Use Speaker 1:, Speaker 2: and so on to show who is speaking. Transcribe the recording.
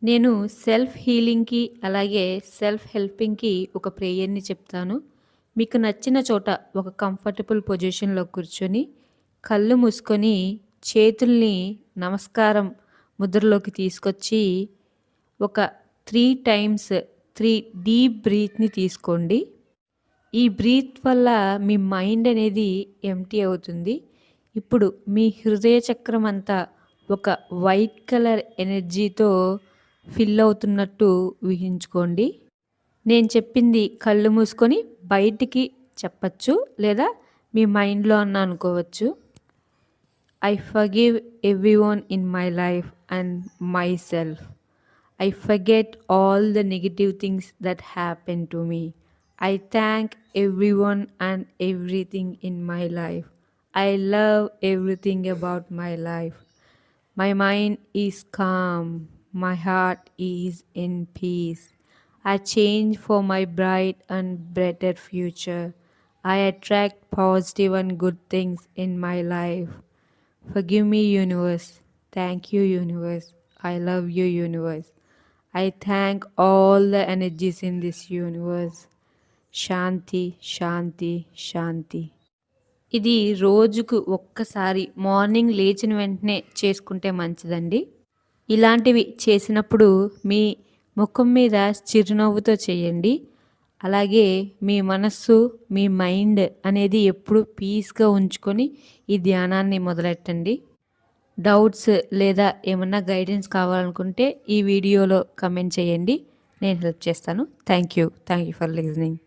Speaker 1: నేను సెల్ఫ్ హీలింగ్‌కి, అలాగే సెల్ఫ్ హెల్పింగ్‌కి ఒక ప్రేయర్‌ని చెప్తాను. మీకు నచ్చిన చోట ఒక కంఫర్టబుల్ పొజిషన్‌లో కూర్చొని, కళ్ళు మూసుకొని, చేతుల్ని నమస్కారం ముద్రలోకి తీసుకొచ్చి, ఒక 3 టైమ్స్ 3 డీప్ బ్రీత్‌ని తీసుకోండి. ఈ బ్రీత్ వల్ల మీ మైండ్ అనేది ఎంప్టీ అవుతుంది. ఇప్పుడు మీ హృదయ చక్రం అంతా ఒక వైట్ కలర్ ఎనర్జీతో ఫిల్ అవుతున్నట్టు ఊహించుకోండి. నేను చెప్పింది కళ్ళు మూసుకొని బయటికి చెప్పచ్చు, లేదా మీ మైండ్‌లో అన్నా అనుకోవచ్చు. I forgive everyone in my life and myself. I forget all the negative things that happened to me. I thank everyone and everything in my life. I love everything about my life. My mind is calm. My heart is in peace. I change for my bright and better future. I attract positive and good things in my life. Forgive me, universe. Thank you, universe. I love you, universe. I thank all the energies in this universe. శాంతి, శాంతి, శాంతి. ఇది రోజుకు ఒక్కసారి morning లేచిన వెంటనే చేసుకుంటే మంచిదండి. ఇలాంటివి చేసినప్పుడు మీ ముఖం మీద చిరునవ్వుతో చేయండి. అలాగే మీ మనస్సు, మీ మైండ్ అనేది ఎప్పుడు పీస్‌గా ఉంచుకొని ఈ ధ్యానాన్ని మొదలెట్టండి. డౌట్స్ లేదా ఏమన్నా గైడెన్స్ కావాలనుకుంటే ఈ వీడియోలో కమెంట్ చేయండి. నేను హెల్ప్ చేస్తాను. Thank you for listening.